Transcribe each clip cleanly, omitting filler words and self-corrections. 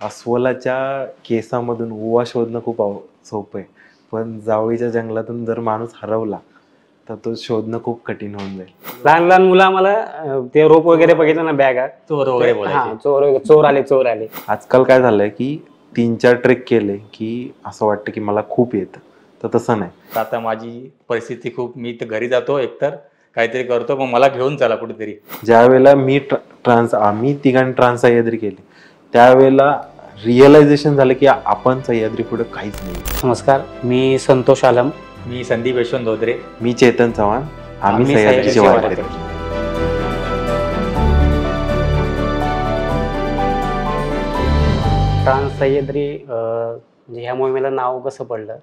अस्वलाच्या केसामधून ओवा शोधणं खूप सोपं आहे, पण जावळीच्या जंगलातून जर माणूस हरवला तर तो शोधणं खूप कठीण होऊन जाईल. लहान लहान मुलं आम्हाला ते रोप वगैरे बघितलं ना, बॅगा चोर वगैरे बोलायचे. चोर आले. आजकाल काय झालंय की 3-4 ट्रेक केले की असं वाटतं की मला खूप येतं, तर तसं नाही. आता माझी परिस्थिती खूप, मी तर घरी जातो एकतर काहीतरी करतो, मग मला घेऊन चला कुठेतरी. ज्या वेळेला आम्ही तिघांनी ट्रान्स सह्याद्री केली त्यावेळेला रिअलायझेशन झालं की आपण सह्याद्री पुढे काहीच नाही. नमस्कार, मी संतोष आलम. मी संदीप यशवंत धोत्रे. मी चेतन चव्हाण. आम्ही सह्याद्रीचे सह्याद्रीचे वारकरी. ट्रान्स सह्याद्री म्हणजे ह्या मोहिमेला नाव कसं पडलं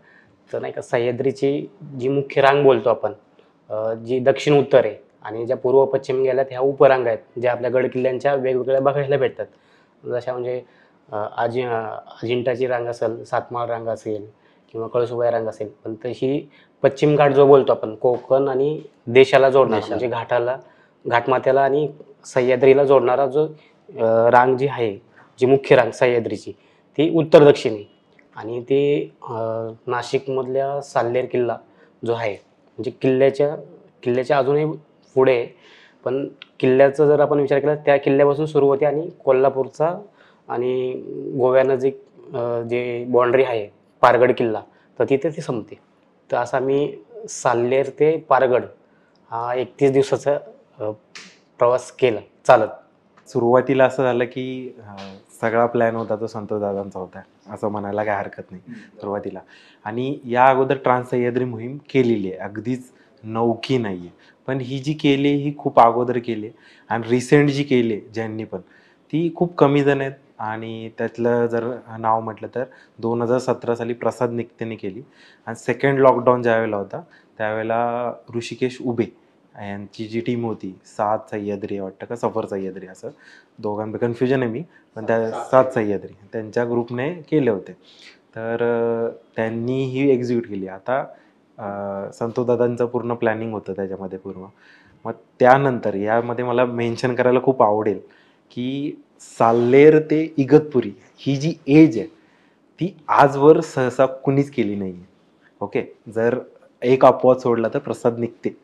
तर नाही का, सह्याद्रीची जी मुख्य रांग बोलतो आपण, जी दक्षिण उत्तर आहे आणि ज्या पूर्व पश्चिम गेल्यात ह्या उपरांग आहेत, ज्या आपल्या गड किल्ल्यांच्या वेगवेगळ्या बघायला भेटतात. जशा म्हणजे अजिंठाची रांग असेल, सातमाळ रांग असेल किंवा कळसुबाई रांग असेल. पण तशी पश्चिम घाट जो बोलतो आपण, कोकण आणि देशाला जोडणारा, म्हणजे घाटमाथ्याला आणि सह्याद्रीला जोडणारा जो रांग जी आहे, जी मुख्य रांग सह्याद्रीची, ती उत्तर दक्षिणी. आणि ते नाशिकमधल्या साल्हेर किल्ला जो आहे, म्हणजे किल्ल्याच्या अजूनही पुढे आहे. पण किल्ल्याचा जर आपण विचार केला, त्या किल्ल्यापासून सुरू होते आणि कोल्हापूरचा आणि गोव्यानजीक जे बाँड्री आहे पारगड किल्ला, तर तिथे ती संपते. तर असा मी साल्हेर ते पारगड हा 31 दिवसाचा प्रवास केला चालत. सुरुवातीला असं झालं की सगळा प्लॅन होता तो संतोष दादांचा होता, असं म्हणायला काय हरकत नाही सुरुवातीला. आणि या अगोदर ट्रान्स सह्याद्री मोहीम केलेली आहे, अगदीच नवखी नाही आहे. पण ही जी केली ही खूप अगोदर केली आणि रिसेंट जी केली ज्यांनी पण, ती खूप कमी जण आहेत. आणि त्यातलं जर नाव म्हटलं तर 2017 साली प्रसाद निक्तेने केली. आणि सेकंड लॉकडाऊन ज्यावेळेला होता त्यावेळेला ऋषिकेश उबे यांची जी टीम होती, 7 सह्याद्री वाटतं का सफर सह्याद्री, असं दोघांपैकी कन्फ्युजन आहे मी, पण त्या 7 सह्याद्री त्यांच्या ग्रुपने केले होते. तर त्यांनी ही एक्झिक्यूट केली. आता संतोष दादांचं पूर्ण प्लॅनिंग होतं त्याच्यामध्ये पूर्व. मग त्यानंतर यामध्ये मला मेन्शन करायला खूप आवडेल की साल्हेर ते इगतपुरी ही जी एज आहे ती आजवर सहसा कुणीच केली नाही आहे. ओके, जर एक अपवाद सोडला तर प्रसाद निघते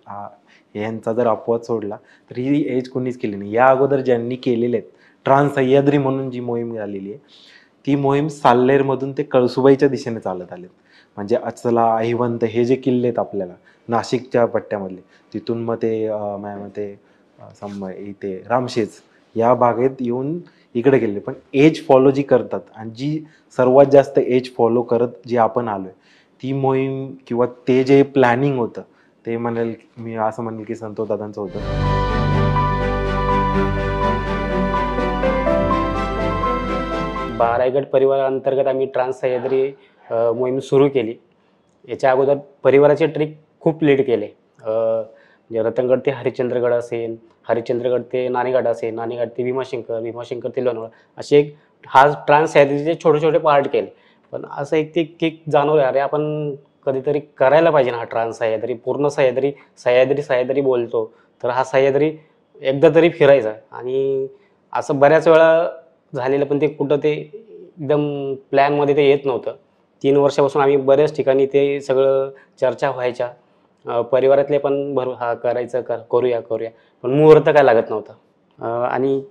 यांचा जर अपवाद सोडला तर ही एज कुणीच केली नाही. या अगोदर ज्यांनी केलेले आहेत, ट्रान्स सह्याद्री म्हणून जी मोहीम झालेली आहे, ती मोहीम साल्हेरमधून ते कळसुबाईच्या दिशेने चालत आले. म्हणजे अचला, अहिवंत हे जे किल्ले आहेत आपल्याला नाशिकच्या पट्ट्यामधले, तिथून मग ते इथे रामशेज या भागेत येऊन इकडे गेले. पण एज फॉलो जी करतात आणि जी सर्वात जास्त एज फॉलो करत जी आपण आलोय, ती मोहीम किंवा ते जे प्लॅनिंग होतं ते मी असं म्हणेल की संतोष दादांचं होतं. रायगड परिवाराअंतर्गत आम्ही ट्रान्स सह्याद्री मोहीम सुरू केली. याच्या अगोदर परिवाराचे ट्रिक खूप लीड केले. म्हणजे रतनगड ते हरिश्चंद्रगड असेल, हरिश्चंद्रगड ते नाणेघाट असेल, नाणेघाट ते भीमाशंकर ते लोणावळा, असे एक हा ट्रान्स सह्याद्रीचे छोटे छोटे पार्ट केले. पण असं एक जाणवलं, अरे आपण कधीतरी करायला पाहिजे ना हा ट्रान्स सह्याद्री, पूर्ण सह्याद्री बोलतो, तर हा सह्याद्री एकदा तरी फिरायचा. आणि असं बऱ्याच वेळा झालेलं, पण ते कुठं ते एकदम प्लॅनमध्ये ते येत नव्हतं. 3 वर्षापासून आम्ही बऱ्याच ठिकाणी ते सगळं चर्चा व्हायच्या. परिवारातले पण हा करायचं करूया, पण मुहूर्त काय लागत नव्हता. आणि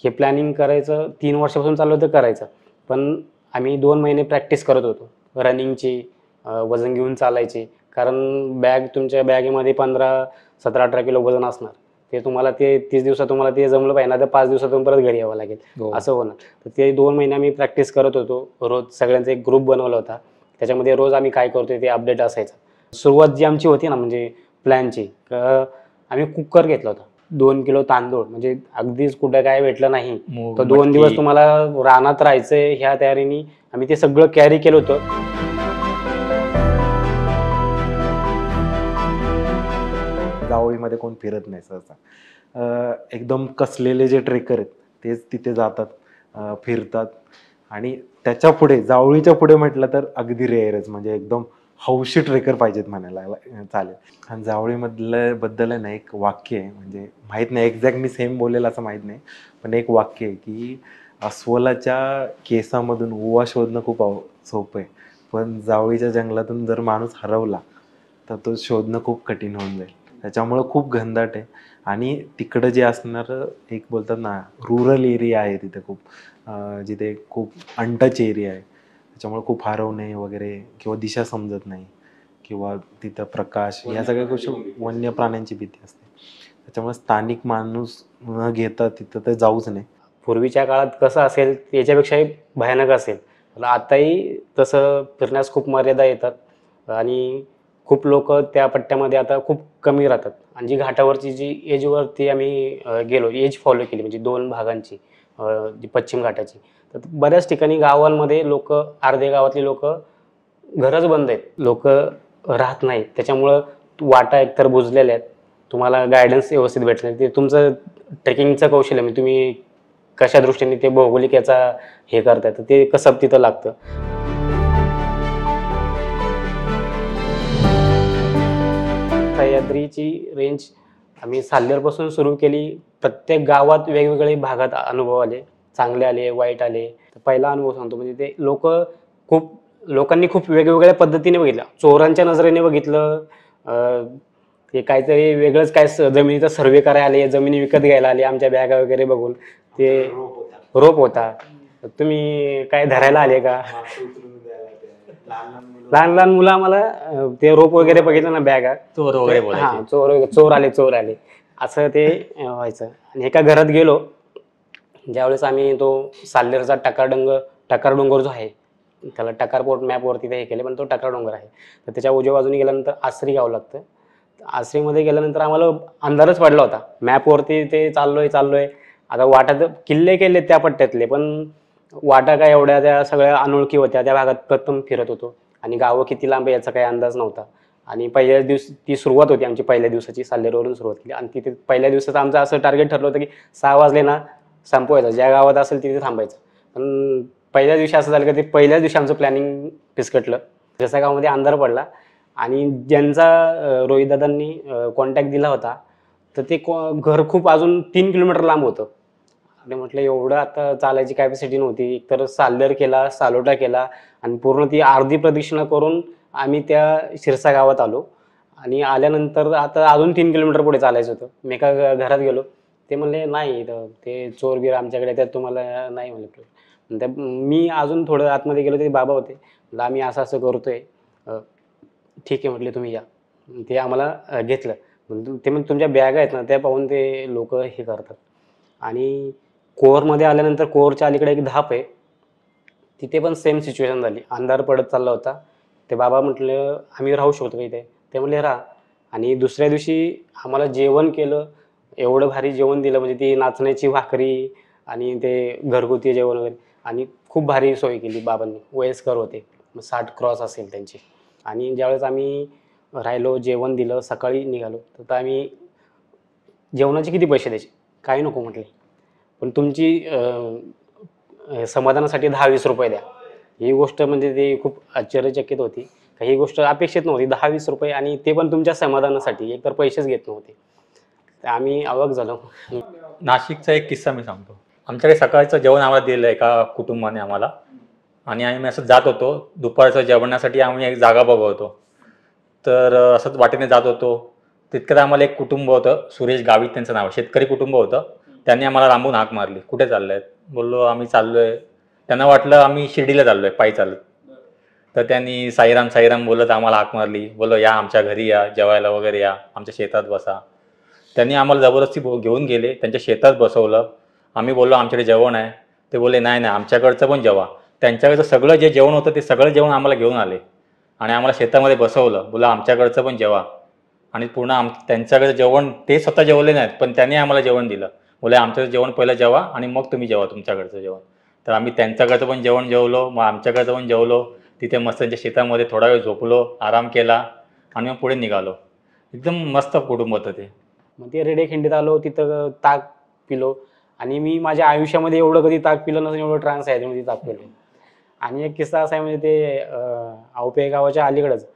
हे प्लॅनिंग करायचं 3 वर्षापासून चालू होतं करायचं. पण आम्ही 2 महिने प्रॅक्टिस करत होतो रनिंगची, वजन घेऊन चालायचे. कारण तुमच्या बॅगेमध्ये 15-17-18 किलो वजन असणार. ते तुम्हाला 30 दिवसात तुम्हाला ते जमलं पाहिजे ना, तर 5 दिवसातून परत घरी यावं लागेल, असं होणार. तर ते 2 महिने आम्ही प्रॅक्टिस करत होतो. रोज सगळ्यांचा एक ग्रुप बनवला होता, त्याच्यामध्ये रोज आम्ही काय करतोय ते अपडेट असायचं. सुरुवात जी आमची होती ना, म्हणजे प्लॅनची, आम्ही कुकर घेतला होता. 2 किलो तांदूळ, म्हणजे अगदीच कुठं काय भेटलं नाही तर 2 दिवस तुम्हाला रानात राहायचंय ह्या तयारीने आम्ही ते सगळं कॅरी केलं होतं. जावळीमध्ये कोण फिरत नाही सहसा. एकदम कसलेले जे ट्रेकर आहेत तेच तिथे जातात, फिरतात. आणि त्याच्या पुढे, जावळीच्या पुढे म्हटलं तर अगदी रेअरच, म्हणजे एकदम हौशी ट्रेकर पाहिजेत म्हणायला चालेल. आणि जावळीमधलं ना एक वाक्य आहे, म्हणजे माहीत नाही एक्झॅक्ट मी सेम बोलेल असं माहीत नाही, पण एक वाक्य आहे की अस्वलाच्या केसामधून ओवा शोधणं खूप सोपं आहे, पण जावळीच्या जंगलातून जर माणूस हरवला तर तो शोधणं खूप कठीण होऊन जाईल. त्याच्यामुळं खूप घनदाट आहे. आणि तिकडं जे असणारं एक बोलतात ना रुरल एरिया आहे तिथे खूप, जिथे खूप अनटच एरिया आहे, त्याच्यामुळे खूप हरवणे वगैरे किंवा दिशा समजत नाही किंवा तिथं प्रकाश, ह्या सगळ्या गोष्टी, वन्य प्राण्यांची भीती असते. त्याच्यामुळे स्थानिक माणूस न घेता तिथं तर जाऊच नाही. पूर्वीच्या काळात कसं असेल याच्यापेक्षाही भयानक असेल. पण आताही तसं फिरण्यास खूप मर्यादा येतात आणि खूप लोक त्या पट्ट्यामध्ये आता खूप कमी राहतात. आणि जी घाटावरची जी एजवरती आम्ही गेलो, एज फॉलो केली म्हणजे 2 भागांची, जी पश्चिम घाटाची. तर बऱ्याच ठिकाणी गावांमध्ये लोक, अर्धे गावातली लोक घरच बंद आहेत, लोक राहत नाहीत. त्याच्यामुळं वाटा एकतर बुजलेल्या आहेत, तुम्हाला गायडन्स व्यवस्थित भेटत नाही. ते तुमचं ट्रेकिंगचं कौशल्य म्हणजे तुम्ही कशा दृष्टीने ते भौगोलिक याचा हे करताय तर ते कसं तिथं लागतं. सह्याद्रीची रेंज आम्ही साल्हेरपासून सुरू केली. प्रत्येक गावात वेगवेगळे भागात अनुभव आले, चांगले आले, वाईट आले. पहिला अनुभव सांगतो म्हणजे ते लोकांनी खूप वेगवेगळ्या पद्धतीने बघितलं. चोरांच्या नजरेने बघितलं, ते काहीतरी वेगळंच काय जमिनीचा सर्वे करायला आले, जमिनी विकत घ्यायला आले आमच्या बॅगा वगैरे बघून. ते रोप होता, तुम्ही काय धरायला आले का? लहान लहान मुलं आम्हाला ते रोप वगैरे बघितलं ना, बॅगा, चोर वगैरे बोलायचे. चोर आले असं ते व्हायचं. आणि एका घरात गेलो ज्यावेळेस आम्ही, तो साल्हेरचा टकार डोंगर जो आहे, त्याला टकारपोर्ट मॅपवरती ते हे केले, पण तो टकार डोंगर आहे. तर त्याच्या उजव्या बाजूने गेल्यानंतर आसरी गाव लागतं. आसरीमध्ये गेल्यानंतर आम्हाला अंधारच पडला होता. मॅपवरती ते चाललोय आता वाटा केले त्या पट्ट्यातले, पण वाटा काय एवढ्या त्या सगळ्या अनोळखी होत्या. त्या भागात प्रथम फिरत होतो आणि गावं किती लांब याचा काही अंदाज नव्हता. आणि पहिल्याच दिवशी ती सुरुवात होती आमची, पहिल्या दिवसाची साल्हेरवरून सुरुवात केली. आणि तिथे पहिल्या दिवसाचं आमचं असं टार्गेट ठरलं होतं की 6 वाजले ना संपवायचं, ज्या गावात असेल तिथे थांबायचं. पण पहिल्या दिवशी असं झालं की ते पहिल्याच दिवशी आमचं प्लॅनिंग फिसकटलं. जसा गावामध्ये अंधार पडला आणि ज्यांचा रोहितदादांनी कॉन्टॅक्ट दिला होता, तर ते घर खूप अजून 3 किलोमीटर लांब होतं. आणि म्हटलं एवढं आता चालायची कॅपॅसिटी नव्हती. एकतर साल्हेर केला, सालोटा केला आणि पूर्ण ती अर्धी प्रदक्षिणा करून आम्ही त्या शिरसा गावात आलो. आणि आल्यानंतर आता अजून 3 किलोमीटर पुढे चालायचं होतं. मी एका घरात गेलो, ते म्हणले नाही, ते चोर बीर आमच्याकडे त्यात तुम्हाला नाही म्हणले. मी अजून थोडं आतमध्ये गेलो, ते बाबा होते. म्हटलं आम्ही असं असं करतोय, ठीक आहे म्हटले तुम्ही या. ते आम्हाला घेतलं. ते मग तुमच्या बॅग आहेत ना, त्या पाहून ते लोक हे करतात. आणि कोअरमध्ये आल्यानंतर कोअरच्या अलीकडे एक धाप आहे, तिथे पण सेम सिच्युएशन झाली. अंधार पडत चालला होता. ते बाबा म्हटलं आम्ही राहू शकतो का इथे? ते म्हणले राहा. आणि दुसऱ्या दिवशी आम्हाला जेवण केलं, एवढं भारी जेवण दिलं, म्हणजे ती नाचण्याची भाकरी आणि ते घरगुती जेवण वगैरे, आणि खूप भारी सोय केली बाबांनी. वयस्कर होते, 60 क्रॉस असेल त्यांची. आणि ज्यावेळेस आम्ही राहिलो, जेवण दिलं, सकाळी निघालो, तर आम्ही जेवणाचे किती पैसे द्यायचे? काही नको म्हटले, पण तुमची समाधानासाठी 10-20 रुपये द्या. ही गोष्ट म्हणजे ती खूप आश्चर्यचकित होती. ही गोष्ट अपेक्षित नव्हती, 10-20 रुपये, आणि ते पण तुमच्या समाधानासाठी, एकतर पैसेच घेत नव्हते. तर आम्ही अवाक झालो. नाशिकचा एक किस्सा मी सांगतो. आमच्याकडे सकाळचं जेवण आम्हाला दिलं एका कुटुंबाने आम्हाला, आणि आम्ही असं जात होतो. दुपारचं जेवणासाठी आम्ही एक जागा बघवतो. तर असंच वाटेने जात होतो. तितक्यात आम्हाला एक कुटुंब होतं, सुरेश गावित त्यांचं नाव, शेतकरी कुटुंब होतं. त्यांनी आम्हाला लांबून हाक मारली, कुठे चाललंय? बोललो आम्ही चाललोय. त्यांना वाटलं आम्ही शिर्डीला चाललोय पायी चालत. तर त्यांनी साईराम साईराम बोलत आम्हाला हाक मारली. बोललो या आमच्या घरी, या जेवायला वगैरे, या आमच्या शेतात बसा. त्यांनी आम्हाला जबरदस्ती घेऊन गेले, त्यांच्या शेतात बसवलं. आम्ही बोललो आमच्याकडे जेवण आहे. ते बोलले नाही नाही, आमच्याकडचं पण जेवा. त्यांच्याकडचं सगळं जे जेवण होतं ते सगळं जेवण आम्हाला घेऊन आले आणि आम्हाला शेतामध्ये बसवलं. बोला आमच्याकडचं पण जेवा. आणि पूर्ण त्यांच्याकडे जेवण, ते स्वतः जेवले नाहीत, पण त्यांनी आम्हाला जेवण दिलं. बोले आमचं जेवण पहिलं जेवा आणि मग तुम्ही जेवा तुमच्याकडचं जेवण. तर आम्ही त्यांच्याकडचं पण जेवण जेवलो, मग आमच्याकडचं पण जेवलो. तिथे मस्त त्यांच्या शेतामध्ये थोडा वेळ झोपलो, आराम केला आणि मग पुढे निघालो. एकदम मस्त कुटुंब होतं ते. मग ते रेडेखिंडीत आलो, तिथं ताक पिलो. आणि मी माझ्या आयुष्यामध्ये एवढं कधी ताक पिलं नसेल, एवढं ट्रान्स आहे म्हणजे ताक पिलो. आणि एक किस्सा असा आहे, म्हणजे ते आवपे गावाच्या अलीकडंच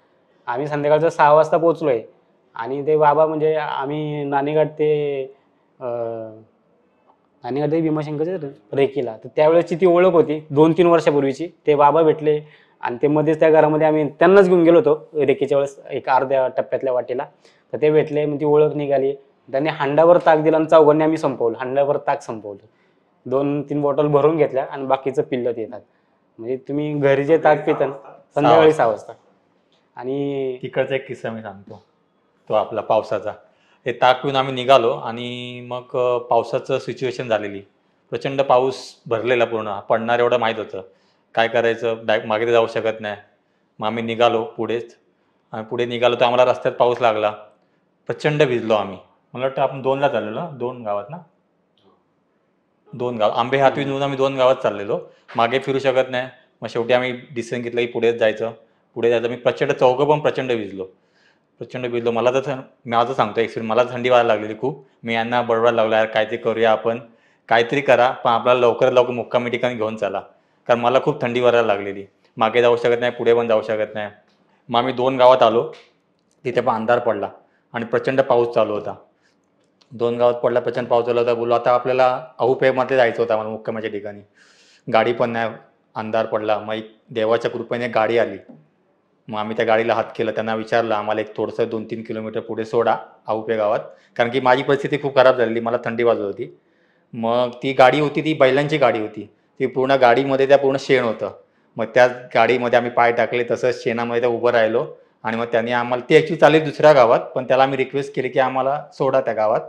आम्ही संध्याकाळचं 6 वाजता पोहोचलोय. आणि ते बाबा, म्हणजे आम्ही नाणेघाट ते नाणेगाडे भीमाशंकरच्या रेकीला. तर त्यावेळेसची ती ओळख होती 2-3 वर्षापूर्वीची. ते बाबा भेटले आणि ते मध्येच त्या घरामध्ये आम्ही त्यांनाच घेऊन गेलो होतो रेकीच्या वेळेस एक अर्ध्या टप्प्यातल्या वाटेला. तर ते भेटले, मग ती ओळख निघाली. त्यांनी हांडावर ताक दिला आणि चौघांनी आम्ही संपवलं, हांडावर ताक संपवलं. 2-3 बॉटल भरून घेतल्या आणि बाकीचं पिल्लं येतात. म्हणजे तुम्ही घरी जे ताक पिता संध्याकाळी 6 वाजता. आणि तिकडचा एक किस्सा मी सांगतो, तो आपला पावसाचा. ते ताक पिऊन आम्ही निघालो आणि मग पावसाचं सिच्युएशन झालेली, प्रचंड पाऊस भरलेला, पूर्ण पडणार एवढं माहीत होतं. काय करायचं, मागे तर जाऊ शकत नाही. मग आम्ही निघालो पुढेच, आणि पुढे निघालो तर आम्हाला रस्त्यात पाऊस लागला. प्रचंड भिजलो आम्ही. मला वाटतं आपण 2ला चाललेलो, 2 गावात ना, 2 गाव आंबे हातून आम्ही 2 गावात चाललेलो. मागे फिरू शकत नाही. मग शेवटी आम्ही डिसिजन घेतलं की पुढेच जायचं. मी प्रचंड चौघं पण प्रचंड भिजलो. मला तर माझं सांगतो एक्सपिरियन्स, मला थंडी वाजायला लागलेली खूप. मी यांना बडवायला लागलो, यार काहीतरी करूया आपण, काहीतरी करा, पण आपल्याला लवकरात लवकर मुक्कामी ठिकाणी घेऊन चला, कारण मला खूप थंडी वाजायला लागलेली. मागे जाऊ शकत नाही, पुढे पण जाऊ शकत नाही. मग आम्ही 2 गावात आलो. तिथे पण अंधार पडला आणि प्रचंड पाऊस चालू होता. 2 गावात पडला, प्रचंड पाऊस चालू होता. बोललो आता आपल्याला अहुपेमध्ये जायचं होतं आम्हाला मुक्कामाच्या ठिकाणी. गाडी पण नाही, अंधार पडला. मग एक देवाच्या कृपेने गाडी आली. मग आम्ही त्या गाडीला हात केला, त्यांना विचारलं आम्हाला एक थोडंसं 2-3 किलोमीटर पुढे सोडा अहुपे गावात, कारण की माझी परिस्थिती खूप खराब झालेली, मला थंडी वाजत होती. मग ती गाडी होती, ती बैलांची गाडी होती. ती पूर्ण गाडीमध्ये त्या पूर्ण शेण होतं. मग त्या गाडीमध्ये आम्ही पाय टाकले, तसंच शेणामध्ये त्या उभं राहिलो. आणि मग त्यांनी आम्हाला, ती ॲक्च्युली चालली दुसऱ्या गावात, पण त्याला आम्ही रिक्वेस्ट केली की आम्हाला सोडा त्या गावात.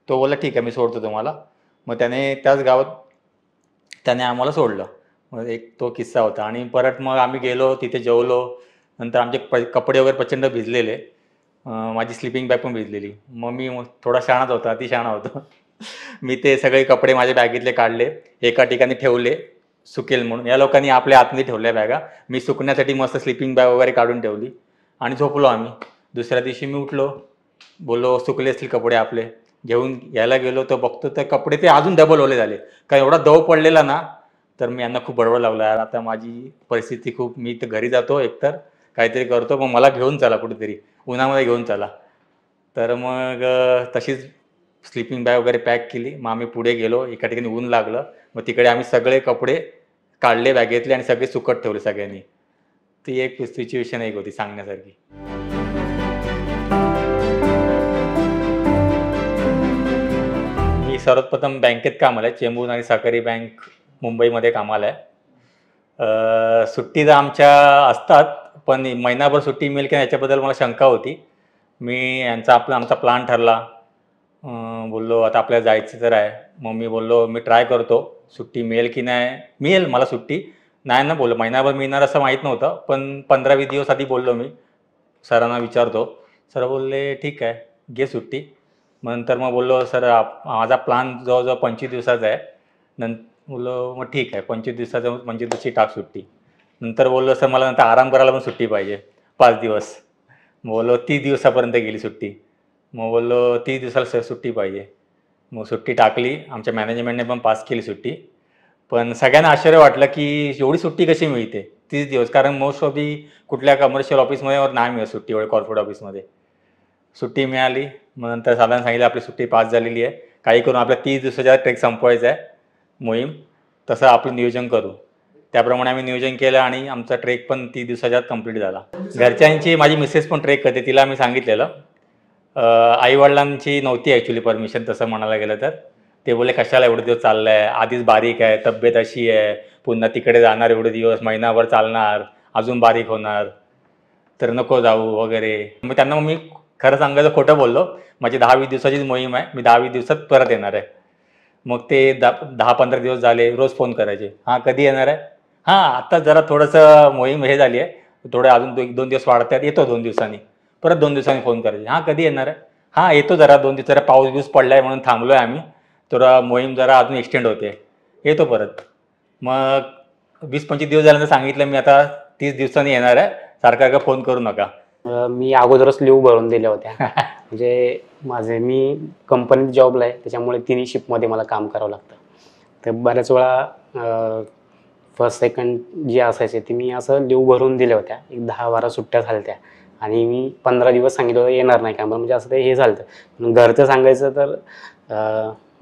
तो बोलला ठीक आहे मी सोडतो तुम्हाला. मग त्याच गावात त्याने आम्हाला सोडलं. मग एक तो किस्सा होता. आणि परत मग आम्ही गेलो, तिथे जेवलो. नंतर आमचे कपडे वगैरे प्रचंड भिजलेले, माझी स्लिपिंग बॅग पण भिजलेली. मग मी थोडा शहाणाच होता, अति शहाणा होतो. मी ते सगळे कपडे माझ्या बॅगेतले काढले, एका ठिकाणी ठेवले सुकेल म्हणून. या लोकांनी आपल्या आतमध्ये ठेवल्या बॅगा, मी सुकण्यासाठी मस्त स्लिपिंग बॅग वगैरे काढून ठेवली आणि झोपलो आम्ही. दुसऱ्या दिवशी मी उठलो, बोललो सुकले असतील कपडे आपले, घेऊन यायला गेलो तर बघतो तर कपडे ते अजून डबल ओले झाले. कारण एवढा दव पडलेला ना, तर मी यांना खूप बडबड लागला, यार आता माझी परिस्थिती खूप, मी तर घरी जातो एकतर काहीतरी करतो, पण मला घेऊन चला कुठेतरी, उन्हामध्ये घेऊन चला. तर मग तशीच स्लिपिंग बॅग वगैरे पॅक केली. मग आम्ही पुढे गेलो, एका ठिकाणी ऊन लागलं. मग तिकडे आम्ही सगळे कपडे काढले बॅगेतले आणि सगळे सुकत ठेवले सगळ्यांनी. ती एक सिच्युएशन एक होती सांगण्यासारखी. मी सर्वप्रथम बँकेत कामाला आहे, चेंबूर आणि सहकारी बँक मुंबईमध्ये कामाला आहे. सुट्टी तर आमच्या असतात, पण महिनाभर सुट्टी मिळेल की याच्याबद्दल मला शंका होती. मी आमचा प्लॅन ठरला. बोललो आता आपल्याला जायचं तर आहे. मग मी बोललो मी ट्राय करतो, सुट्टी मिळेल की नाही. मिळेल मला सुट्टी, नाही ना बोललो महिनाभर मिळणार असं माहीत नव्हतं, पण 15-20 दिवस आधी बोललो मी सरांना विचारतो. सर बोलले ठीक आहे घे सुट्टी. नंतर मग बोललो सर माझा प्लॅन जवळजवळ 25 दिवसाचा आहे. बोललो मग ठीक आहे 25 दिवसाचं 25 दिवसाची टाक सुट्टी. नंतर बोललो सर मला नंतर आराम करायला पण सुट्टी पाहिजे 5 दिवस. बोललो 30 दिवसापर्यंत गेली सुट्टी. मग बोललो 30 दिवसाला सुट्टी पाहिजे. मग सुट्टी टाकली, आमच्या मॅनेजमेंटने पण पास केली सुट्टी. पण सगळ्यांना आश्चर्य वाटलं की एवढी सुट्टी कशी मिळते 30 दिवस, कारण मोस्ट ऑफ दी कुठल्या कमर्शियल ऑफिसमध्ये नाही मिळत सुट्टी, एवढे कॉर्पोरेट ऑफिसमध्ये. सुट्टी मिळाली. मग नंतर साधारण सांगितलं आपली सुट्टी पास झालेली आहे, काही करून आपल्या 30 दिवसाच्या ट्रेक संपवायचा आहे मोहीम, तसं आपलं नियोजन करू. त्याप्रमाणे आम्ही नियोजन केलं आणि आमचा ट्रेक पण 30 दिवसाच्या कंप्लीट झाला. घरच्यांची, माझी मिसेस पण ट्रेक करते, तिला आम्ही सांगितलेलं. आईवडिलांची नव्हती ॲक्च्युली परमिशन तसं म्हणायला गेलं तर. ते बोलले कशाला एवढे दिवस चाललं आहे, आधीच बारीक आहे, तब्येत अशी आहे, पुन्हा तिकडे जाणार एवढे दिवस, महिनाभर चालणार, अजून बारीक होणार, तर नको जाऊ वगैरे. मग त्यांना मी खरं सांगायचं खोटं बोललो, माझी 10-20 दिवसाचीच मोहीम आहे, मी 10-20 दिवसात परत येणार आहे. मग ते 10-15 दिवस झाले, रोज फोन करायचे, हां कधी येणार आहे, हां आता जरा थोडंसं मोहीम हे झाली आहे, थोडं अजून 1-2 दिवस वाढतात, येतो 2 दिवसांनी. परत 2 दिवसांनी फोन करायचे, हां कधी येणार आहे, हां येतो जरा 2 दिवस, जरा पाऊस बिऊस पडला आहे म्हणून थांबलो आहे आम्ही, थोडा मोहीम जरा अजून एक्सटेंड होते, येतो परत. मग 20-25 दिवस झाल्यानंतर सांगितलं मी आता 30 दिवसांनी येणार आहे, सारखा फोन करू नका. मी अगोदरच लिव्ह भरून दिल्या होत्या. म्हणजे मी कंपनीत जॉबला आहे, त्याच्यामुळे 3 शिफ्टमध्ये मला काम करावं लागतं. तर बऱ्याच वेळा फर्स्ट सेकंड जे असायचे ते मी असं लिव्ह भरून दिल्या होत्या. एक 10-12 सुट्ट्या झाल्या त्या आणि मी 15 दिवस सांगितलं होतं येणार नाही का, म्हणजे असं ते हे झालं. घरचं सांगायचं तर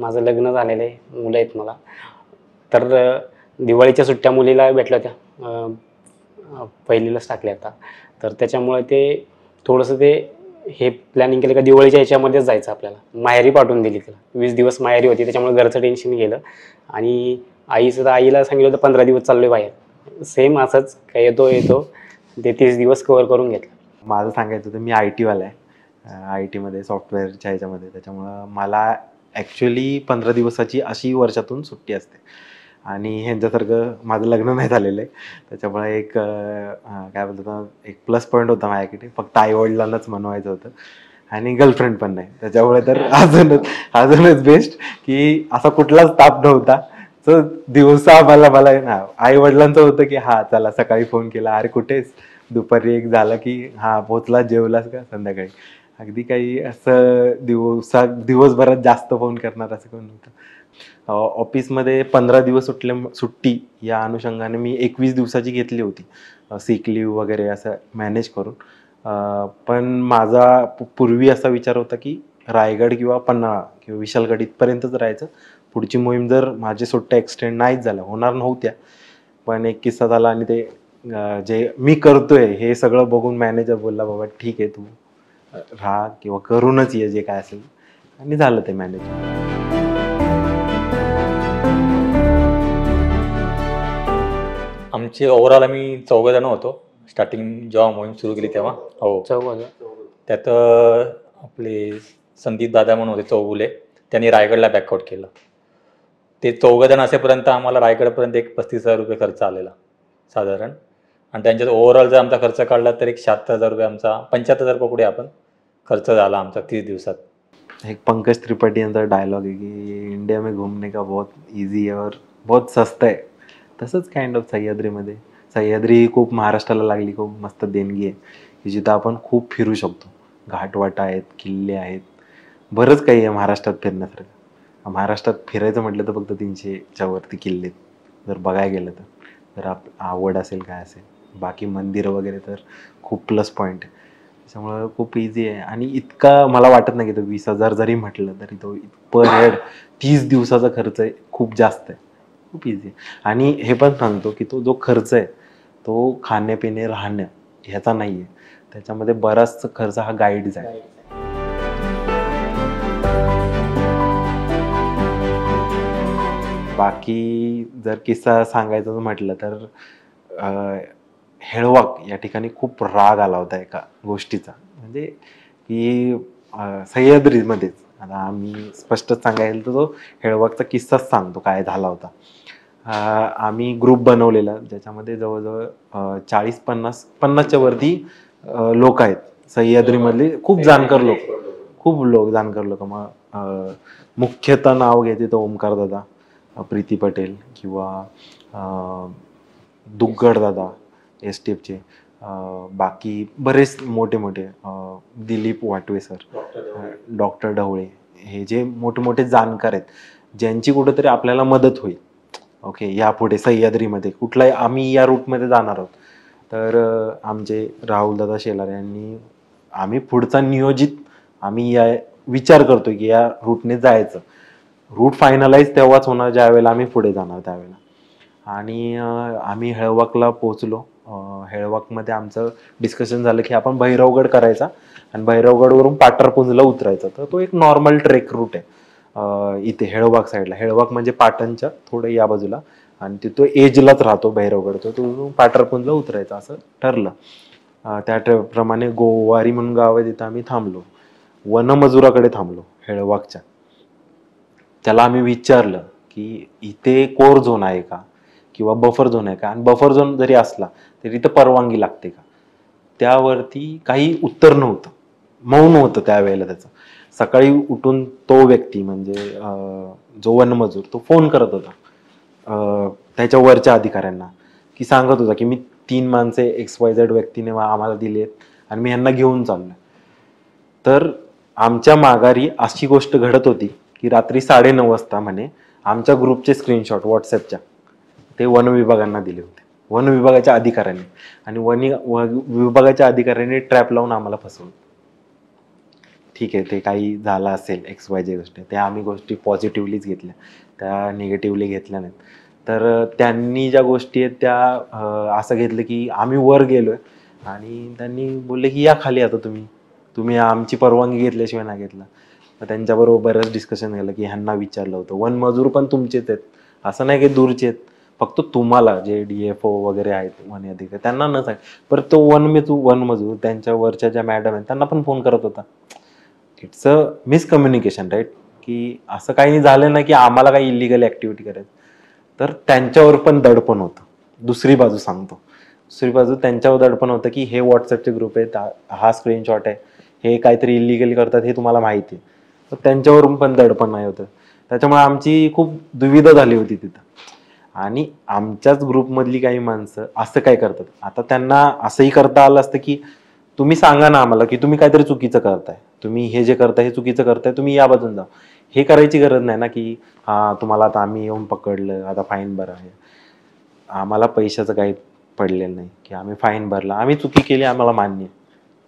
माझं लग्न झालेलं आहे, मुलं आहेत मला. तर दिवाळीच्या सुट्ट्या मुलीला भेटल्या होत्या, पहिलीलाच टाकल्या आता. तर त्याच्यामुळे ते थोडंसं ते हे प्लॅनिंग केलं का दिवाळीच्या याच्यामध्येच जायचं आपल्याला. माहेरी पाठवून दिली तिला, 20 दिवस माहेरी होती, त्याच्यामुळे घरचं टेन्शन गेलं. आणि आईला सांगितलं होतं 15 दिवस चाललोय बाहेर. सेम असंच काय येतो ते 30 दिवस कव्हर करून घेतलं. माझं सांगायचं होतं, मी IT वाला आहे, IT मध्ये सॉफ्टवेअरच्या ह्याच्यामध्ये. त्याच्यामुळं मला ॲक्च्युली 15 दिवसाची अशी वर्षातून सुट्टी असते. आणि ह्यांच्यासारखं माझं लग्न नाही झालेलं आहे, त्याच्यामुळे एक काय बोलतात, एक प्लस पॉईंट होता माझ्याकडे. फक्त आईवडिलांनाच मनवायचं होतं आणि गर्लफ्रेंड पण नाही, त्याच्यामुळे तर अजूनच बेस्ट की असा कुठलाच ताप नव्हता. तर दिवसा मला ना आई वडिलांचं होतं की हा चला, सकाळी फोन केला, अरे कुठेच, दुपारी एक झाला की हा पोचला, जेवलास का, संध्याकाळी. अगदी काही असं दिवसभरात जास्त फोन करणार असं कोण नव्हतं. ऑफिसमध्ये 15 दिवस सुट्टी या अनुषंगाने मी 21 दिवसाची घेतली होती, सिक लिव्ह वगैरे असं मॅनेज करून. पण माझा पूर्वी असा विचार होता की रायगड किंवा पन्हाळा किंवा विशालगड इथपर्यंतच राहायचं. पुढची मोहीम जर माझी सुट्ट्या एक्सटेंड नाहीच झाल्या, होणार नव्हत्या, पण एक किस्सा झाला आणि ते जे मी करतोय हे सगळं बघून मॅनेजर बोलला, बाबा ठीक आहे, तू राहा किंवा करूनच ये जे काय असेल, आणि झालं ते मॅनेज. आमचे ओव्हरऑल आम्ही 14 जण होतो स्टार्टिंग जेव्हा मोहीम सुरू केली तेव्हा. हो, त्यात आपले संदीप दादा म्हणून होते चौगुले, त्यांनी रायगडला बॅकआउट केलं. ते 14 जण असेपर्यंत आम्हाला रायगडपर्यंत एक 35,000 रुपये खर्च आलेला साधारण. आणि त्यांच्यात ओव्हरऑल जर आमचा खर्च काढला तर एक 76,000 रुपये, आमचा 75,000 रुपये पुढे आपण खर्च झाला आमचा 30 दिवसात. एक पंकज त्रिपाठी यांचा डायलॉग आहे की इंडिया में घूमने का बहुत इजी है और बहुत सस्ता है. तसंच काइंड ऑफ सह्याद्री खूप महाराष्ट्राला लागली, खूप मस्त देणगी आहे की जिथं आपण खूप फिरू शकतो. घाटवाटा आहेत, किल्ले आहेत, बरंच काही आहे महाराष्ट्रात फिरण्यासारखं. महाराष्ट्रात फिरायचं म्हटलं तर फक्त 300च्या वरती किल्ले जर बघायला गेलं तर आवड असेल काय असेल. बाकी मंदिरं वगैरे तर खूप प्लस पॉईंट आहे, त्याच्यामुळं खूप इझी आहे. आणि इतका मला वाटत नाही की तो 20,000 जरी म्हटलं तरी तो पर हेड 30 दिवसाचा खर्च आहे, खूप जास्त आहे, खूप इझी आहे. आणि हे पण सांगतो की तो जो खर्च आहे तो खाण्यापिणे राहणं ह्याचा नाही आहे, त्याच्यामध्ये बराच खर्च हा गाईडचा आहे. बाकी जर किस्सा सांगायचं म्हटलं तर हेळवाक या ठिकाणी खूप राग आला होता एका गोष्टीचा, म्हणजे की सह्याद्रीमध्येच. आता आम्ही स्पष्टच सांगायला तर तो हेळवाकचा किस्साच सांगतो काय झाला होता. आम्ही ग्रुप बनवलेला ज्याच्यामध्ये जवळजवळ 40-50च्या वरती लोक आहेत सह्याद्रीमधले, खूप जाणकार लोक. मग मुख्यतः नाव घेते तर ओमकार दादा, प्रीती पटेल किंवा दुग्गड दादा STFचे, बाकी बरेच मोठे दिलीप वाटवे सर, डॉक्टर ढवळे, हे जे मोठे जाणकार आहेत ज्यांची कुठेतरी आपल्याला मदत होईल. ओके, यापुढे सह्याद्रीमध्ये कुठलाही आम्ही या रूटमध्ये जाणार आहोत तर आमचे राहुलदादा शेलार यांनी आम्ही पुढचा नियोजित आम्ही या विचार करतो की या रूटने जायचं. रूट फायनलाइज तेव्हाच होणार ज्यावेळेला आम्ही पुढे जाणार त्यावेळेला. आणि आम्ही हेळवाकला पोहोचलो. हेळवाकमध्ये आमचं डिस्कशन झालं की आपण भैरवगड करायचा आणि भैरवगडवरून पाटरपुंजला उतरायचा. तर तो एक नॉर्मल ट्रेक रूट आहे इथे हेळवाक साईडला. हेळवाक म्हणजे पाटणच्या थोडं या बाजूला, आणि तिथं एजलाच राहतो भैरवगड, तो पाटरपुंजला उतरायचा असं ठरलं. त्याप्रमाणे गोवारी म्हणून गाव आहे, तिथं आम्ही थांबलो. वनमजुराकडे थांबलो हेळवाकच्या. त्याला आम्ही विचारलं की इथे कोर झोन आहे का किंवा बफर झोन आहे का, आणि बफर झोन जरी असला तरी इथं परवानगी लागते का. त्यावरती काही उत्तर नव्हतं, मौन होतं त्यावेळेला त्याचं. सकाळी उठून तो व्यक्ती म्हणजे जो वनमजूर तो फोन करत होता त्याच्या वरच्या अधिकाऱ्यांना, की सांगत होता की मी 3 माणसे XYZ व्यक्तीने आम्हाला दिलेत आणि मी यांना घेऊन चाललोय. तर आमच्या माघारी अशी गोष्ट घडत होती की रात्री 9:30 वाजता म्हणे आमच्या ग्रुपचे स्क्रीनशॉट व्हॉट्सअपच्या ते वन विभागांना दिले होते, वन विभागाच्या अधिकाऱ्यांनी. आणि विभागाच्या अधिकाऱ्यांनी ट्रॅप लावून आम्हाला फसवलं. ठीक आहे, ते काही झालं असेल XYZ गोष्टी, त्या आम्ही गोष्टी पॉझिटिव्हलीच घेतल्या, त्या निगेटिव्हली घेतल्या नाहीत. तर त्यांनी ज्या गोष्टी आहेत त्या असं घेतलं की आम्ही वर गेलोय आणि त्यांनी बोलले की या खाली आता तुम्ही आमची परवानगी घेतल्याशिवाय नाही घेतला. मग त्यांच्याबरोबर बरंच डिस्कशन झालं की ह्यांना विचारलं होतं, वन मजूर पण तुमचेच आहेत, असं नाही की दूरचे आहेत, फक्त तुम्हाला जे DFO वगैरे आहेत वन अधिकारी त्यांना न सांग. परत तो वन मजूर त्यांच्या वरच्या ज्या मॅडम आहेत त्यांना पण फोन करत होता. इट्स अ मिसकम्युनिकेशन राईट, की असं काही झालं नाही की आम्हाला काही इलिगल ऍक्टिव्हिटी करायची. तर त्यांच्यावर पण दडपण होतं. दुसरी बाजू सांगतो, दुसरी बाजू त्यांच्यावर दडपण होतं की हे व्हॉट्सअपचे ग्रुप आहेत, हा स्क्रीनशॉट आहे, हे काहीतरी इलिगली करतात हे तुम्हाला माहिती आहे. तर त्यांच्यावरून पण दडपण नाही होतं. त्याच्यामुळे आमची खूप दुविधा झाली होती तिथं. आणि आमच्याच ग्रुपमधली काही माणसं असं काय करतात, आता त्यांना असंही करता आलं असतं की तुम्ही सांगा ना आम्हाला की तुम्ही काहीतरी चुकीचं करताय, तुम्ही हे जे करताय हे चुकीचं करताय, तुम्ही या बाजून जा. हे करायची गरज नाही ना की हा तुम्हाला आता आम्ही येऊन पकडलं आता फाईन भरा. आम्हाला पैशाचं काही पडलेलं नाही की आम्ही फाईन भरला, आम्ही चुकी केली आम्हाला मान्य आहे,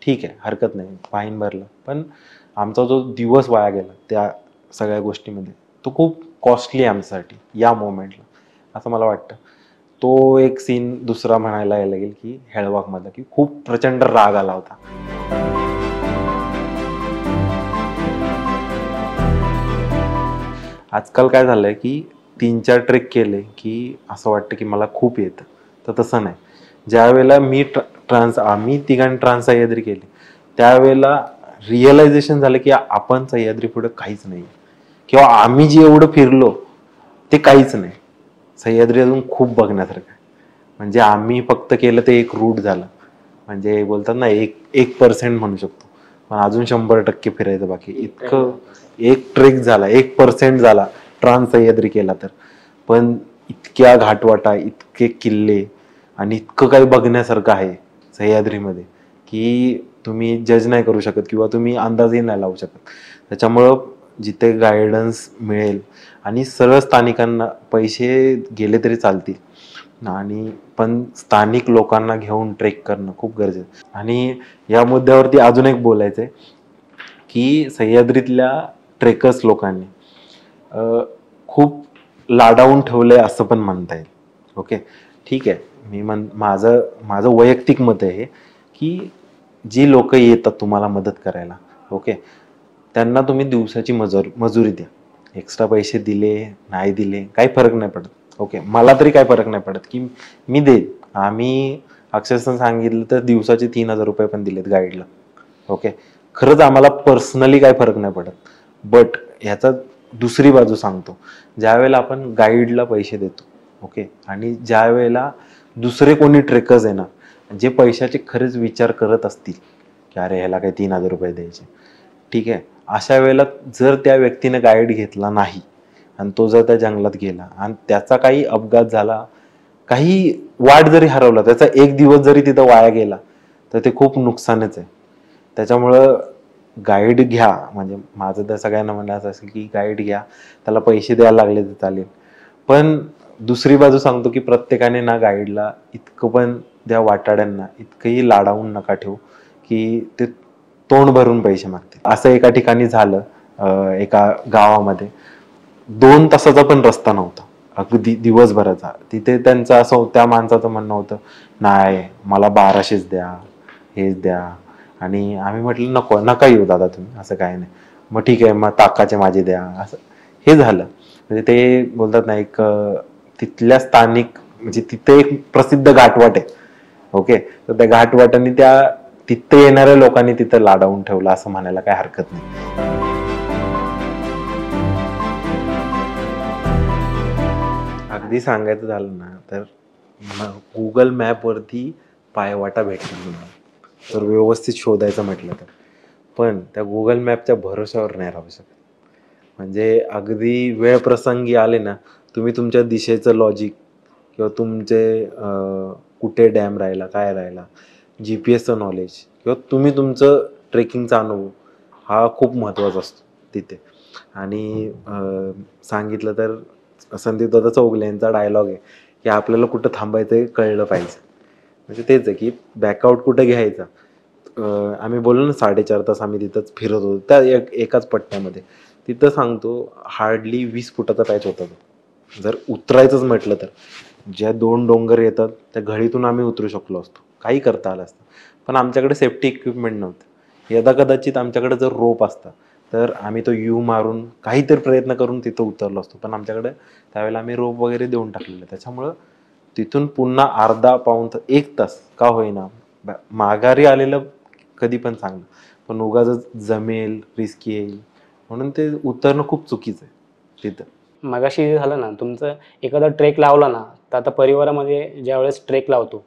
ठीक आहे हरकत नाही, फाईन भरलं, पण आमचा जो दिवस वाया गेला त्या सगळ्या गोष्टीमध्ये तो खूप कॉस्टली आहे आमच्यासाठी या मोमेंटला, असं मला वाटतं. तो एक सीन दुसरा म्हणायला लागेल की हेळवाकमधला, की खूप प्रचंड राग आला होता. आजकाल काय झालंय की 3-4 ट्रेक केले की असं वाटतं की मला खूप येतं, तर तसं नाही. ज्या वेळेला आम्ही तिघांनी ट्रान्स सह्याद्री केली त्यावेळेला रिअलायझेशन झालं की आपण सह्याद्री पुढे काहीच नाही, किंवा आम्ही जे एवढं फिरलो ते काहीच नाही. सह्याद्री अजून खूप बघण्यासारखं आहे. म्हणजे आम्ही फक्त केलं ते एक रूट झालं, म्हणजे बोलतात ना 1% म्हणू शकतो, पण अजून 100% फिरायचं बाकी. इतकं एक ट्रेक झाला, 1% झाला ट्रान्स सह्याद्री केला तर. पण इतक्या घाटवाटा, इतके किल्ले आणि इतकं काही बघण्यासारखं आहे सह्याद्रीमध्ये की तुम्ही जज नाही करू शकत किंवा तुम्ही अंदाजही नाही लावू शकत. त्याच्यामुळं जिथे गायडन्स मिळेल आणि सरळ स्थानिकांना पैसे गेले तरी चालतील आणि पण स्थानिक लोकांना घेऊन ट्रेक करणं खूप गरजेचं. आणि या मुद्द्यावरती अजून एक बोलायचं आहे की सह्याद्रीतल्या ट्रेकर्स लोकांनी खूप लाडावून ठेवलंय असं पण म्हणता येईल. ओके ठीक आहे, माझं वैयक्तिक मत आहे की जी लोक येतात तुम्हाला मदत करायला, ओके, त्यांना तुम्ही दिवसाची मजुरी द्या. एक्स्ट्रा पैसे दिले नाही दिले काही फरक नाही पडत. ओके, मला तरी काही फरक नाही पडत की मी देईन. आम्ही अक्षरशः सांगितलं तर दिवसाचे 3,000 रुपये पण दिलेत गाईडला. ओके, खरंच आम्हाला पर्सनली काही फरक नाही पडत. बट ह्याचा दुसरी बाजू सांगतो, ज्या वेळेला आपण गाईडला पैसे देतो, ओके, आणि ज्या वेळेला दुसरे कोणी ट्रेकर्स आहे ना जे पैशाचे खरेच विचार करत असतील की अरे ह्याला काही 3,000 रुपये द्यायचे, ठीक आहे, अशा वेळेला जर त्या व्यक्तीने गाईड घेतला नाही आणि तो जर त्या जंगलात गेला आणि त्याचा काही अपघात झाला, काही वाट जरी हरवला, त्याचा एक दिवस जरी तिथं वाया गेला तर ते खूप नुकसानच आहे. त्याच्यामुळं गाईड घ्या, म्हणजे माझं तर सगळ्यांना म्हणणं असेल की गाईड घ्या, त्याला पैसे द्यायला लागले तर चालेल, पण दुसरी बाजू सांगतो की प्रत्येकाने ना गाईडला इतकं पण त्या वाटाड्यांना इतकंही लाडावून नका ठेवू की ते तोंड भरून पैसे मागते. असं एका ठिकाणी झालं, एका गावामध्ये 2 तासाचा पण रस्ता नव्हता, अगदी दिवसभराचा. तिथे त्यांचं असं त्या माणसाचं म्हणणं होतं, नाही मला 1200च द्या, हेच द्या. आणि आम्ही म्हटलं नको, नका येऊ दादा तुम्ही, असं काय नाही. मग ठीक आहे, मग ताकाचे माझे द्या, असं हे झालं. म्हणजे ते बोलतात ना एक तिथल्या स्थानिक, म्हणजे तिथे एक प्रसिद्ध घाटवाट आहे, ओके, तर त्या घाटवाटांनी त्या तिथे येणाऱ्या लोकांनी तिथं लाडावून ठेवलं असं म्हणायला काही हरकत नाही. अगदी सांगायचं झालं ना तर गुगल मॅपवरती पायवाटा भेटणार तुम्हाला, तर व्यवस्थित शोधायचं म्हटलं तर. पण त्या गुगल मॅपच्या भरोश्यावर नाही राहू शकत. म्हणजे अगदी वेळ प्रसंगी आले ना, तुम्ही तुमच्या दिशेचं लॉजिक किंवा तुमचे कुठे डॅम राहिला, काय राहिला, GPS नॉलेज किंवा तुम्ही तुमचं ट्रेकिंगचा अनुभव हा खूप महत्त्वाचा असतो तिथे. आणि सांगितलं तर संदीप दादा चौगले यांचा डायलॉग आहे की आपल्याला कुठं थांबायचं कळलं पाहिजे. म्हणजे तेच आहे की बॅकआउट कुठं घ्यायचा, आम्ही बोललो ना 4.5 तास आम्ही तिथंच फिरत होतो त्या एकाच पट्ट्यामध्ये. तिथं सांगतो हार्डली 20 फुटाचा पॅच होता तो. जर उतरायचंच म्हटलं तर ज्या 2 डोंगर येतात त्या घळीतून आम्ही उतरू शकलो असतो, काही करता आलं असतं. पण आमच्याकडे सेफ्टी इक्विपमेंट नव्हतं. यदा कदाचित आमच्याकडे जर रोप असता तर आम्ही तो यू मारून काहीतरी प्रयत्न करून तिथं उतरलो असतो. पण आमच्याकडे त्यावेळेला आम्ही रोप वगैरे देऊन टाकलेलं. त्याच्यामुळं तिथून पुन्हा अर्धा पाऊण 1 तास का होईना माघारी आलेलं कधी पण चांगलं. पण उगाच जमेल, रिस्की येईल म्हणून ते उतरणं खूप चुकीचं आहे तिथं. मगाशी झालं ना तुमचं, एखादा ट्रेक लावला ना, तर आता परिवारामध्ये ज्यावेळेस ट्रेक लावतो,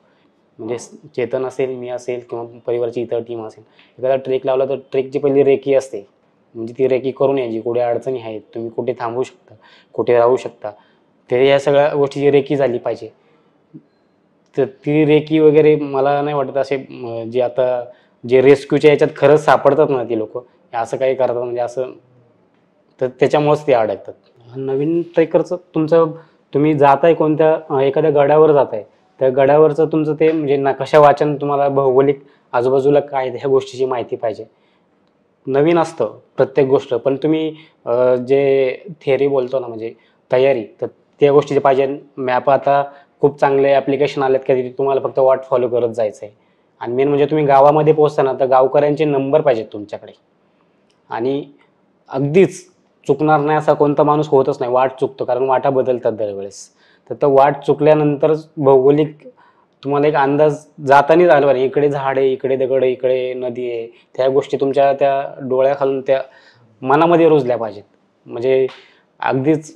म्हणजे चेतन असेल, मी असेल किंवा परिवाराची इतर टीम असेल, एखादा ट्रेक लावला तर ट्रेकची पहिली रेकी असते. म्हणजे ती रेकी करून यायची, कुठे अडचणी आहेत, तुम्ही कुठे थांबू शकता, कुठे राहू शकता, ते या सगळ्या गोष्टीची रेकी झाली पाहिजे. तर ती रेकी वगैरे मला नाही वाटत असे जे आता जे रेस्क्यूच्या याच्यात खरंच सापडतात ना ती लोक असं काही करतात, म्हणजे असं, तर त्याच्यामुळेच ते अडकतात. नवीन ट्रेकरचं तुमचं, तुम्ही जाताय कोणत्या एखाद्या गडावर जाताय, त्या गडावरचं तुमचं ते म्हणजे नकाशा वाचन, तुम्हाला भौगोलिक आजूबाजूला काय ह्या गोष्टीची माहिती पाहिजे. नवीन असतं प्रत्येक गोष्ट, पण तुम्ही जे थिअरी बोलतो ना, म्हणजे तयारी, तर त्या गोष्टीची पाहिजे. मॅप आता खूप चांगले ॲप्लिकेशन आलेत का तिथे तुम्हाला फक्त वाट फॉलो करत जायचं आहे. आणि मेन म्हणजे तुम्ही गावामध्ये पोहोचताना तर गावकऱ्यांचे नंबर पाहिजेत तुमच्याकडे. आणि अगदीच चुकणार नाही असा कोणता माणूस होतच नाही, वाट चुकतो, कारण वाटा बदलतात दरवेळेस. तर वाट चुकल्यानंतरच भौगोलिक तुम्हाला एक अंदाज जाताना आला पाहिजे, इकडे झाड आहे, इकडे दगड आहे, इकडे नदी आहे, त्या गोष्टी तुमच्या त्या डोळ्याखालून त्या मनामध्ये रुजल्या पाहिजेत. म्हणजे अगदीच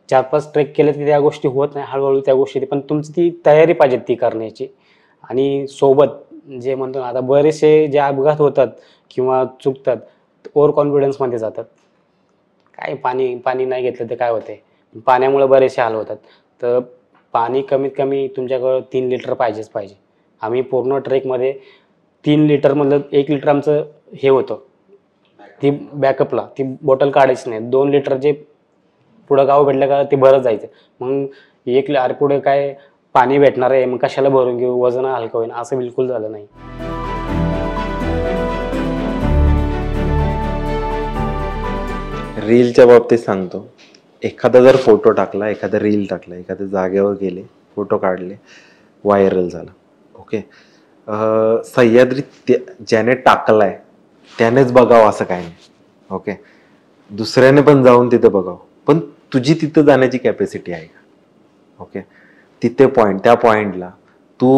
4-5 ट्रेक केले की त्या गोष्टी होत नाही, हळूहळू त्या गोष्टी, पण तुमची ती तयारी पाहिजे ती करण्याची. आणि सोबत जे म्हणतो ना, आता बरेचसे जे अपघात होतात किंवा चुकतात, ओव्हर कॉन्फिडन्समध्ये जातात. काय पाणी नाही घेतलं तर काय होते, पाण्यामुळे बरेचसे हाल होतात. तर पाणी कमीत कमी तुमच्याकडं 3 लिटर पाहिजेच पाहिजे. आम्ही पूर्ण ट्रेकमध्ये 3 लिटरमधलं 1 लिटर आमचं हे होतं, ती बॅकअपला ती बॉटल काढायची नाही. 2 लिटर जे पुढं गाव भेटलं का ते भरत जायचं. मग अरे पुढे काय पाणी भेटणार आहे, मग कशाला भरून घेऊ, वजन हलकं होईल, असं बिलकुल झालं नाही. रीलच्या बाबतीत सांगतो, एखादा जर फोटो टाकला, एखादा रील टाकला, एखाद्या जागेवर गेले, फोटो काढले, व्हायरल झालं, ओके, सह्याद्री ज्याने टाकलाय त्यानेच बघावं असं काही नाही, ओके. दुसऱ्याने पण जाऊन तिथे बघावं, पण तुझी तिथं जाण्याची कॅपॅसिटी आहे का, ओके. तिथे त्या पॉइंटला तू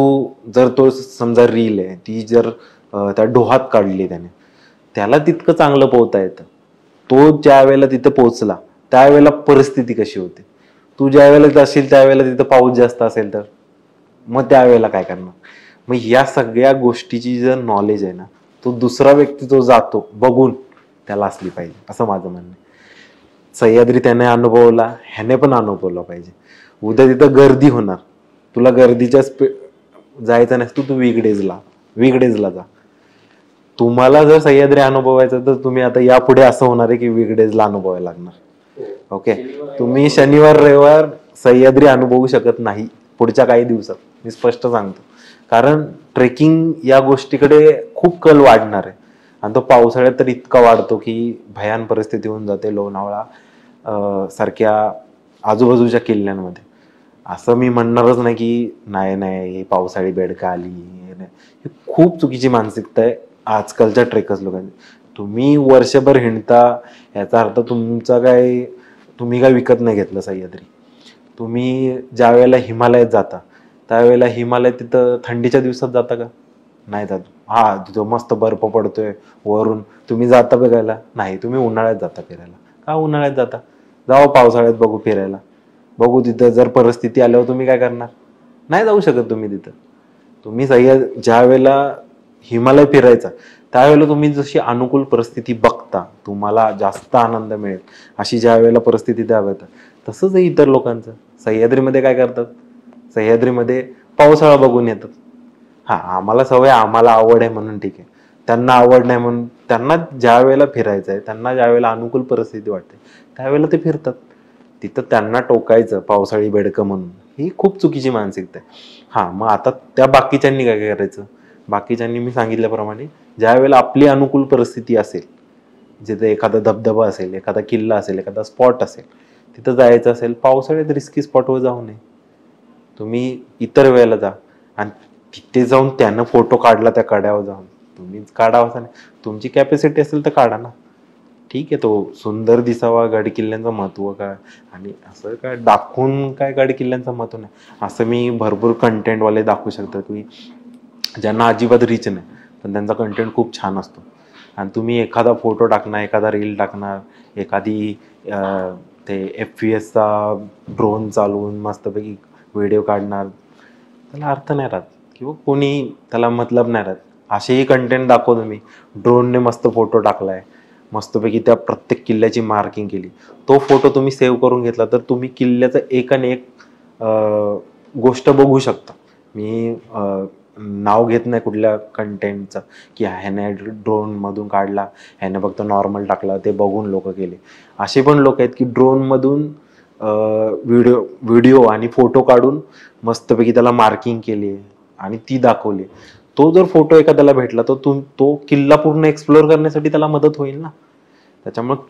जर तो समजा रील आहे ती जर त्या डोहात काढली त्याला तितकं चांगलं पोहता येतं. तो ज्या वेळेला तिथे पोहोचला त्यावेळेला परिस्थिती कशी होते, तू ज्या वेळेला जाशील त्यावेळेला तिथं पाऊस जास्त असेल तर मग त्यावेळेला काय करणार. मग या सगळ्या गोष्टीची जर नॉलेज आहे ना, तो दुसरा व्यक्ती जो जातो बघून त्याला असली पाहिजे, असं माझं म्हणणं आहे. सह्याद्री त्याने अनुभवला, ह्याने पण अनुभवला पाहिजे. उद्या तिथं गर्दी होणार, तुला गर्दीच्या जायचं नसतं, तू विगडेजला जा. तुम्हाला जर सह्याद्री अनुभवायचं तर तुम्ही आता यापुढे असं होणार आहे की विगडेजला अनुभवायला लागणार, ओके. तुम्ही शनिवार रविवार सह्याद्री अनुभवू शकत नाही पुढच्या काही दिवसात, मी स्पष्ट सांगतो. कारण ट्रेकिंग या गोष्टीकडे खूप कल वाढणार आहे. आणि तो पावसाळ्यात तर इतका वाढतो की भयान परिस्थिती होऊन जाते. लोणावळा सारख्या आजूबाजूच्या किल्ल्यांमध्ये असं मी म्हणणारच नाही की नाही ही पावसाळी बेडका आली, ही खूप चुकीची मानसिकता आहे आजकालच्या ट्रेकर्स लोकांची. तुम्ही वर्षभर हिंडता याचा अर्थ तुम्ही काय विकत नाही घेतलं सह्याद्री. तुम्ही ज्या वेळेला हिमालयात जाता त्यावेळेला हिमालयात तिथं थंडीच्या दिवसात जाता का, नाही जात. हा तिथं मस्त बर्फ पडतोय वरून, तुम्ही जाता बघायला, नाही. तुम्ही उन्हाळ्यात जाता फिरायला. का उन्हाळ्यात जाता, जाऊ पावसाळ्यात बघू फिरायला, बघू तिथं जर परिस्थिती आल्यावर तुम्ही काय करणार, नाही जाऊ शकत तुम्ही तिथं. तुम्ही ज्या वेळेला हिमालय फिरायचा त्यावेळेला तुम्ही जशी अनुकूल परिस्थिती बघता, तुम्हाला जास्त आनंद मिळेल अशी ज्या वेळेला परिस्थिती द्यावी, तसंच आहे इतर लोकांचं. सह्याद्रीमध्ये काय करतात, सह्याद्रीमध्ये पावसाळा बघून येतात. हा आम्हाला सवय, आम्हाला आवड आहे म्हणून ठीक आहे. त्यांना आवड नाही म्हणून, त्यांना ज्या वेळेला फिरायचं आहे, त्यांना ज्या वेळेला अनुकूल परिस्थिती वाटते त्यावेळेला ते फिरतात. तिथं त्यांना टोकायचं पावसाळी बेडकं म्हणून, ही खूप चुकीची मानसिकता आहे. हा मग आता त्या बाकीच्यांनी काय करायचं, बाकीच्यांनी मी सांगितल्याप्रमाणे ज्या वेळेला आपली अनुकूल परिस्थिती असेल, जिथे एखादा धबधबा असेल, एखादा किल्ला असेल, एखादा स्पॉट असेल, तिथं जायचं असेल, पावसाळ्यात रिस्की स्पॉटवर जाऊ नये. तुम्ही इतर वेळेला जा आणि तिथे जाऊन त्यानं फोटो काढला त्या कड्यावर जाऊन, तुम्हीच काढावा असं नाही. तुमची कॅपॅसिटी असेल तर काढा ना. ठीक आहे, तो सुंदर दिसावा गड किल्ल्यांचं महत्त्व काय, आणि असं काय दाखवून काय गड किल्ल्यांचं महत्त्व नाही. असं मी भरपूर कंटेंटवाले दाखवू शकतो की ज्यांना अजिबात रीच नाही, पण त्यांचा कंटेंट खूप छान असतो. आणि तुम्ही एखादा फोटो टाकणार, एखादा रील टाकणार, एखादी ते FPS ड्रोन चालवून मस्तपैकी व्हिडिओ काढणार, त्याला अर्थ नाही राहत किंवा कोणी त्याला मतलब नाही राहत. असेही कंटेंट दाखवतो मी, ड्रोनने मस्त फोटो टाकलाय, मस्तपैकी त्या प्रत्येक किल्ल्याची मार्किंग केली, तो फोटो तुम्ही सेव्ह करून घेतला तर तुम्ही किल्ल्याचं एक आणि एक गोष्ट बघू शकता. मी नाव घेत नाही कुठल्या कंटेंटचं की ह्याने ड्रोनमधून काढला, ह्याने फक्त नॉर्मल टाकला, ते बघून लोक केले. असे पण लोक आहेत की ड्रोनमधून व्हिडिओ आणि फोटो काढून मस्तपैकी त्याला मार्किंग केली आणि ती दाखवली. तो जर फोटो एखाद्याला भेटला तर तो किल्ला पूर्ण एक्सप्लोअर करण्यासाठी त्याला मदत होईल ना. त्याच्यामुळे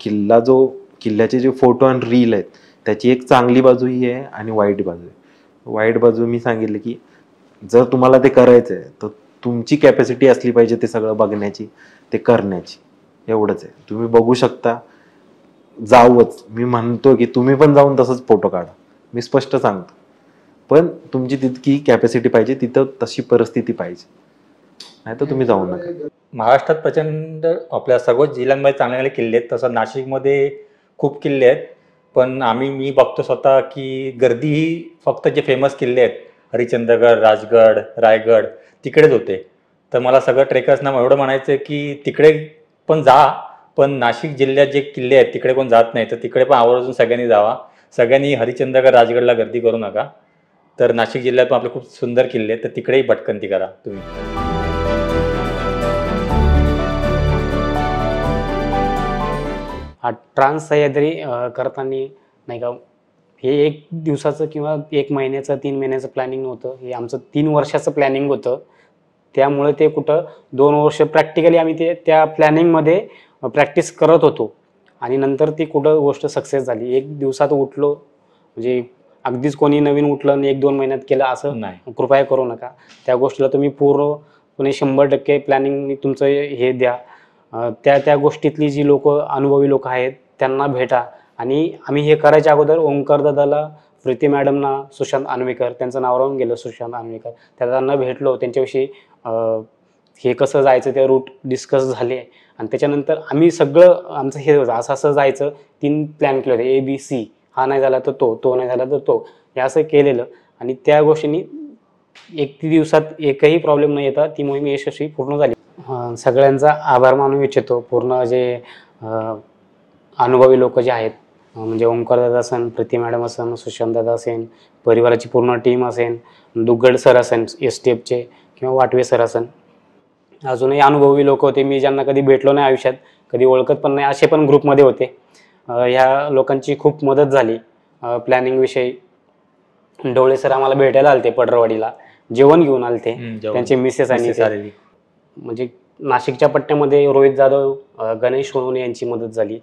किल्ल्याचे जे फोटो आणि रील आहेत त्याची एक चांगली बाजूही आहे आणि वाईट बाजू आहे. वाईट बाजू मी सांगितलं की जर तुम्हाला ते करायचं आहे तर तुमची कॅपॅसिटी असली पाहिजे ते सगळं बघण्याची, ते करण्याची, एवढंच आहे. तुम्ही बघू शकता, जाऊच, मी म्हणतो की तुम्ही पण जाऊन तसंच फोटो काढा, मी स्पष्ट सांगतो, पण तुमची तितकी कॅपॅसिटी पाहिजे, तिथं तशी परिस्थिती पाहिजे, नाही तर तुम्ही जाऊ नका. महाराष्ट्रात प्रचंड आपल्या सर्व जिल्ह्यांमध्ये चांगले चांगले किल्ले आहेत. तसं नाशिकमध्ये खूप किल्ले आहेत, पण मी बघतो स्वतः की गर्दी ही फक्त जे फेमस किल्ले आहेत, हरिश्चंद्रगड, राजगड, रायगड, तिकडेच होते. तर मला सगळं ट्रेकर्सना एवढं म्हणायचं की तिकडे पण जा, पण नाशिक जिल्ह्यात जे किल्ले आहेत तिकडे पण जात नाही, तर तिकडे पण आवर्जून सगळ्यांनी जावा. सगळ्यांनी हरिश्चंद्रगड, राजगडला गर्दी करू नका. तर नाशिक जिल्ह्यात पण आपले खूप सुंदर किल्ले आहेत, तर तिकडेही भटकंती करा तुम्ही. हा ट्रान्स सह्याद्री करताना नाही का, हे 1 दिवसाचं किंवा 1 महिन्याचं 3 महिन्याचं प्लॅनिंग नव्हतं, हे आमचं 3 वर्षाचं प्लॅनिंग होतं. त्यामुळे ते कुठं 2 वर्ष प्रॅक्टिकली आम्ही त्या प्लॅनिंगमध्ये प्रॅक्टिस करत होतो आणि नंतर ती कुठं गोष्ट सक्सेस झाली. 1 दिवसात उठलो म्हणजे अगदीच कोणी नवीन उठलं आणि 1-2 महिन्यात केलं असं नाही. कृपया करू नका. त्या गोष्टीला तुम्ही पूर्णपणे 100% प्लॅनिंग तुमचं हे द्या. त्या गोष्टीतली जी अनुभवी लोक आहेत त्यांना भेटा. आणि आम्ही हे करायच्या अगोदर ओंकार दादाला, प्रीती मॅडमना, सुशांत आनवेकर, त्यांचं नाव राहून गेलं सुशांत आनवेकर, त्यांना भेटलो, त्यांच्याविषयी हे कसं जायचं ते रूट डिस्कस झाले. आणि त्याच्यानंतर आम्ही सगळं आमचं हे असं जायचं 3 प्लॅन केले होते, ABC, हा नाही झाला तर तो नाही झाला तर तो, हे असं केलेलं. आणि त्या गोष्टींनी 1 दिवसात एकही प्रॉब्लेम न येता ती मोहीम यशस्वी पूर्ण झाली. सगळ्यांचा आभार मानू इच्छितो. पूर्ण जे अनुभवी लोक जे आहेत, म्हणजे ओंकार दादा असेल, प्रीती मॅडम असेल, सुशांत दादा असेल, परिवाराची पूर्ण टीम असेल, दुग्गड सर असेल STFचे, किंवा वाटवे सर असेल, अजूनही अनुभवी लोक होते मी ज्यांना कधी भेटलो नाही आयुष्यात, कधी ओळखत पण नाही, असे पण ग्रुपमध्ये होते. ह्या लोकांची खूप मदत झाली प्लॅनिंगविषयी. ढवळे सर आम्हाला भेटायला आलते पडरवाडीला, जेवण घेऊन आलते, त्यांचे मिसेस आणि म्हणजे नाशिकच्या पट्ट्यामध्ये रोहित जाधव, गणेश सोनवणे यांची मदत झाली.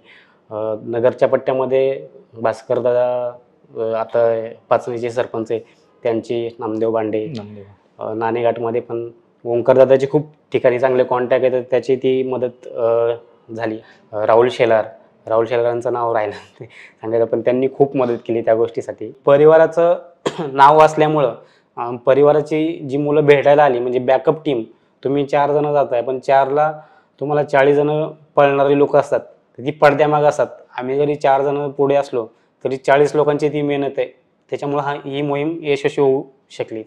नगरच्या पट्ट्यामध्ये भास्कर दादा, आता पाचणीचे सरपंच आहे, त्यांची, नामदेव बांडे. नाणेघाटमध्ये पण ओंकार दादाचे खूप ठिकाणी चांगले कॉन्टॅक्ट आहेत, त्याची ती मदत झाली. राहुल शेलारांचं नाव राहिलं ते सांगायचं, पण त्यांनी खूप मदत केली त्या गोष्टीसाठी. परिवाराचं नाव असल्यामुळं परिवाराची जी मुलं भेटायला आली, म्हणजे बॅकअप टीम, तुम्ही 4 जण जाताय पण 4ला तुम्हाला 40 जण पळणारी लोक असतात, ती पडद्यामागं असतात. आम्ही जरी 4 जण पुढे असलो तरी 40 लोकांची ती मेहनत आहे. त्याच्यामुळं ही मोहीम यशस्वी होऊ शकली.